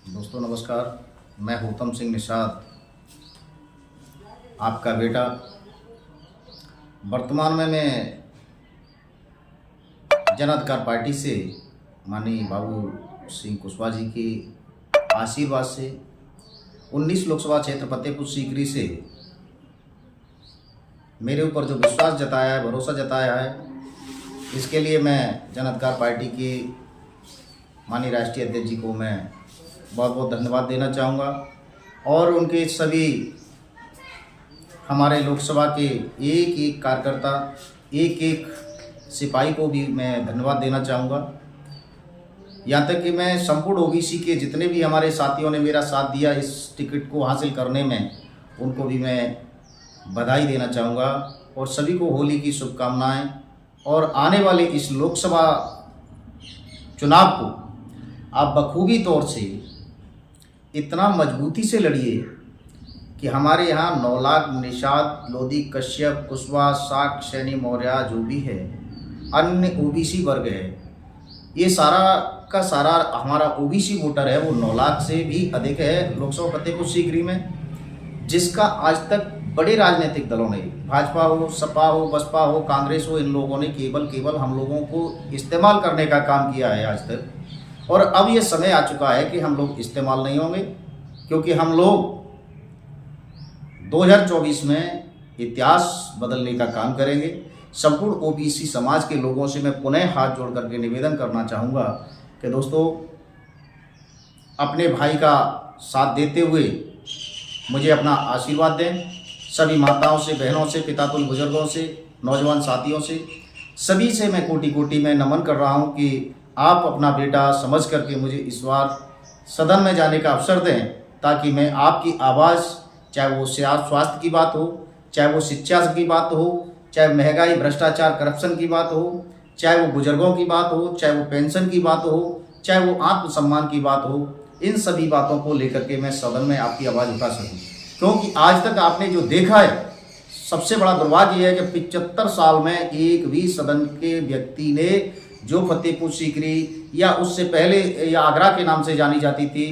दोस्तों नमस्कार। मैं गौतम सिंह निषाद, आपका बेटा। वर्तमान में मैं जन अधिकार पार्टी से माननीय बाबू सिंह कुशवाहा जी के आशीर्वाद से 19 लोकसभा क्षेत्र फतेहपुर सीकरी से मेरे ऊपर जो विश्वास जताया है, भरोसा जताया है, इसके लिए मैं जन अधिकार पार्टी के माननीय राष्ट्रीय अध्यक्ष जी को मैं बहुत बहुत धन्यवाद देना चाहूँगा और उनके सभी हमारे लोकसभा के एक एक कार्यकर्ता, एक एक सिपाही को भी मैं धन्यवाद देना चाहूँगा। यहाँ तक कि मैं संपूर्ण ओबीसी के जितने भी हमारे साथियों ने मेरा साथ दिया इस टिकट को हासिल करने में, उनको भी मैं बधाई देना चाहूँगा और सभी को होली की शुभकामनाएं। और आने वाले इस लोकसभा चुनाव को आप बखूबी तौर से इतना मजबूती से लड़िए कि हमारे यहाँ 9 लाख निषाद, लोधी, कश्यप, कुशवाहा, साक्य, सैनी, मौर्य जो भी है, अन्य ओबीसी वर्ग है, ये सारा का सारा हमारा ओबीसी वोटर है, वो 9 लाख से भी अधिक है लोकसभा फतेहपुर सीकरी में, जिसका आज तक बड़े राजनीतिक दलों ने, भाजपा हो, सपा हो, बसपा हो, कांग्रेस हो, इन लोगों ने केवल हम लोगों को इस्तेमाल करने का काम किया है आज तक। और अब ये समय आ चुका है कि हम लोग इस्तेमाल नहीं होंगे, क्योंकि हम लोग 2024 में इतिहास बदलने का काम करेंगे। संपूर्ण ओबीसी समाज के लोगों से मैं पुनः हाथ जोड़ करके निवेदन करना चाहूँगा कि दोस्तों, अपने भाई का साथ देते हुए मुझे अपना आशीर्वाद दें। सभी माताओं से, बहनों से, पितातुल बुजुर्गों से, नौजवान साथियों से, सभी से मैं कोटि कोटि में नमन कर रहा हूँ कि आप अपना बेटा समझ करके मुझे इस बार सदन में जाने का अवसर दें, ताकि मैं आपकी आवाज़, चाहे वो स्वास्थ्य की बात हो, चाहे वो शिक्षा की बात हो, चाहे महंगाई, भ्रष्टाचार, करप्शन की बात हो, चाहे वो बुजुर्गों की बात हो, चाहे वो पेंशन की बात हो, चाहे वो आत्मसम्मान की बात हो, इन सभी बातों को लेकर के मैं सदन में आपकी आवाज़ उठा सकूँ। क्योंकि आज तक आपने जो देखा है, सबसे बड़ा दुर्भाग्य यह है कि 75 साल में एक भी सदन के व्यक्ति ने, जो फतेहपुर सीकरी या उससे पहले या आगरा के नाम से जानी जाती थी,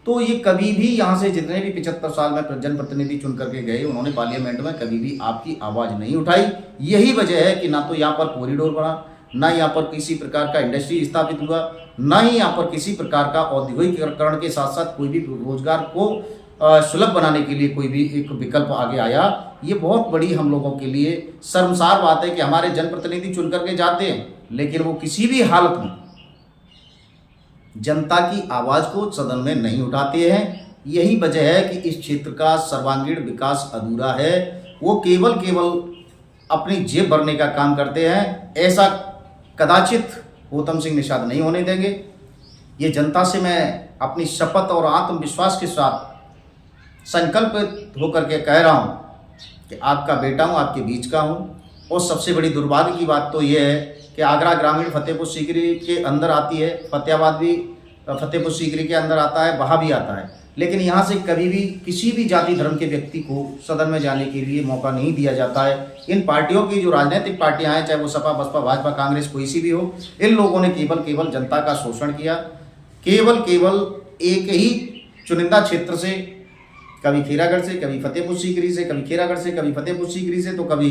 तो ये कभी भी यहाँ से जितने भी 75 साल में जनप्रतिनिधि चुन करके गए, उन्होंने पार्लियामेंट में कभी भी आपकी आवाज़ नहीं उठाई। यही वजह है कि ना तो यहाँ पर कॉरिडोर बना, ना यहाँ पर किसी प्रकार का इंडस्ट्री स्थापित हुआ, ना ही यहाँ पर किसी प्रकार का औद्योगिकीकरण के साथ साथ कोई भी रोजगार को सुलभ बनाने के लिए कोई भी एक विकल्प आगे आया। ये बहुत बड़ी हम लोगों के लिए शर्मसार बात है कि हमारे जनप्रतिनिधि चुन करके जाते हैं, लेकिन वो किसी भी हालत में जनता की आवाज़ को सदन में नहीं उठाते हैं। यही वजह है कि इस क्षेत्र का सर्वांगीण विकास अधूरा है। वो केवल अपनी जेब भरने का काम करते हैं। ऐसा कदाचित गौतम सिंह निषाद नहीं होने देंगे। ये जनता से मैं अपनी शपथ और आत्मविश्वास के साथ संकल्प होकर के कह रहा हूँ कि आपका बेटा हूँ, आपके बीच का हूँ। और सबसे बड़ी दुर्भाग्य की बात तो ये है कि आगरा ग्रामीण फतेहपुर सीकरी के अंदर आती है, फतेहाबाद भी फतेहपुर सीकरी के अंदर आता है, वहाँ भी आता है, लेकिन यहाँ से कभी भी किसी भी जाति धर्म के व्यक्ति को सदन में जाने के लिए मौका नहीं दिया जाता है। इन पार्टियों की जो राजनीतिक पार्टियाँ हैं, चाहे वो सपा, बसपा, भाजपा, कांग्रेस, कोई सी भी हो, इन लोगों ने केवल जनता का शोषण किया। केवल एक ही चुनिंदा क्षेत्र से, कभी खीरागढ़ से, कभी फतेहपुर सीकरी से, कभी खीरागढ़ से, कभी फतेहपुर सीकरी से, तो कभी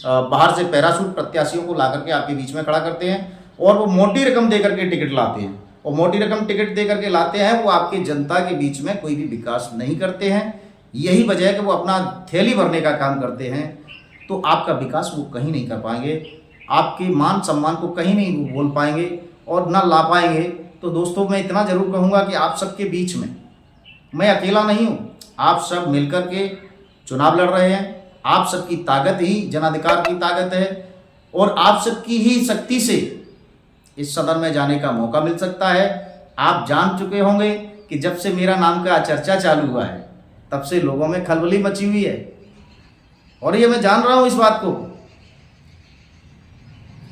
बाहर से पैराशूट प्रत्याशियों को ला करके आपके बीच में खड़ा करते हैं और वो मोटी रकम दे करके टिकट लाते हैं। और मोटी रकम टिकट दे करके लाते हैं, वो आपकी जनता के बीच में कोई भी विकास नहीं करते हैं। यही वजह है कि वो अपना थैली भरने का काम करते हैं, तो आपका विकास वो कहीं नहीं कर पाएंगे, आपके मान सम्मान को कहीं नहीं वो बोल पाएंगे और ना ला पाएंगे। तो दोस्तों, मैं इतना जरूर कहूँगा कि आप सबके बीच में मैं अकेला नहीं हूँ, आप सब मिलकर के चुनाव लड़ रहे हैं। आप सबकी ताकत ही जनाधिकार की ताकत है और आप सबकी ही शक्ति से इस सदन में जाने का मौका मिल सकता है। आप जान चुके होंगे कि जब से मेरा नाम का चर्चा चालू हुआ है, तब से लोगों में खलबली मची हुई है। और ये मैं जान रहा हूं इस बात को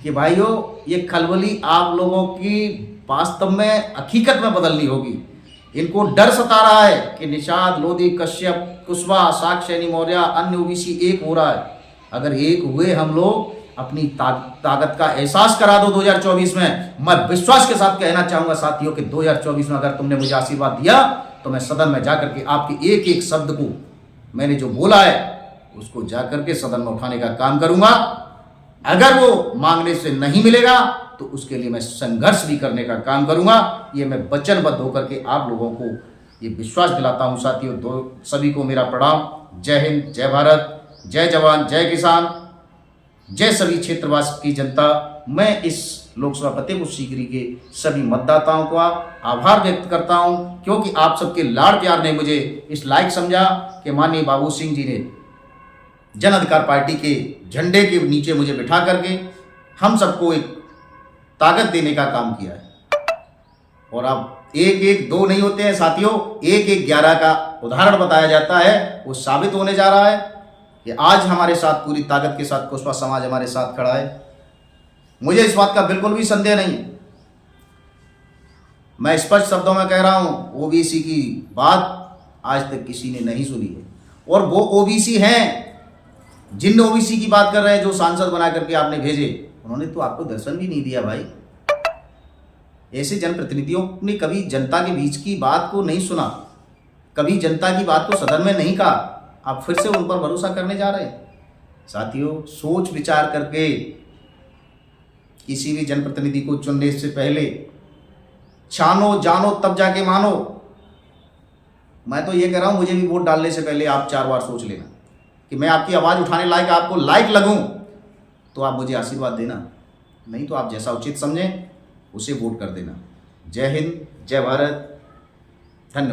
कि भाइयों, ये खलबली आप लोगों की वास्तव में हकीकत में बदलनी होगी। इनको डर सता रहा है कि निषाद, लोधी, कश्यप, कुशवाहा, साक्य, सैनी, मौर्य, अन्य ओबीसी एक हो रहा है। अगर एक हुए हम लोग, अपनी ताकत का एहसास करा दो 2024 में। मैं विश्वास के साथ कहना चाहूंगा साथियों कि 2024 में अगर तुमने मुझे आशीर्वाद दिया तो मैं सदन में जाकर के आपके एक एक शब्द को, मैंने जो बोला है उसको जाकर के सदन में उठाने का काम करूंगा। अगर वो मांगने से नहीं मिलेगा तो उसके लिए मैं संघर्ष भी करने का काम करूंगा। ये मैं वचनबद्ध होकर के आप लोगों को ये विश्वास दिलाता हूं। साथियों, सभी को मेरा प्रणाम। जय हिंद, जय भारत, जय जवान, जय किसान, जय सभी क्षेत्रवास की जनता। मैं इस लोकसभा फतेहपुर सीकरी के सभी मतदाताओं का आभार व्यक्त करता हूं, क्योंकि आप सबके लाड़ प्यार ने मुझे इस लायक समझा कि माननीय बाबू सिंह जी ने जन अधिकार पार्टी के झंडे के नीचे मुझे बिठा करके हम सबको एक ताकत देने का काम किया है। और अब 1-1 2 नहीं होते हैं साथियों, 1-1 11 का उदाहरण बताया जाता है। वो साबित होने जा रहा है कि आज हमारे साथ पूरी ताकत के साथ कुशवाहा समाज हमारे साथ खड़ा है। मुझे इस बात का बिल्कुल भी संदेह नहीं। मैं स्पष्ट शब्दों में कह रहा हूं, ओबीसी की बात आज तक किसी ने नहीं सुनी है। और वो ओबीसी हैं, जिन ओबीसी की बात कर रहे हैं जो सांसद बना करके आपने भेजे, उन्होंने तो आपको दर्शन भी नहीं दिया भाई। ऐसे जनप्रतिनिधियों ने कभी जनता के बीच की बात को नहीं सुना, कभी जनता की बात को सदन में नहीं कहा। आप फिर से उन पर भरोसा करने जा रहे हैं। साथियों, सोच विचार करके किसी भी जनप्रतिनिधि को चुनने से पहले छानो जानो तब जाके मानो। मैं तो ये कह रहा हूं, मुझे भी वोट डालने से पहले आप 4 बार सोच लेना कि मैं आपकी आवाज़ उठाने लायक, आपको लायक लगूं तो आप मुझे आशीर्वाद देना, नहीं तो आप जैसा उचित समझें उसे वोट कर देना। जय हिंद, जय भारत, धन्यवाद।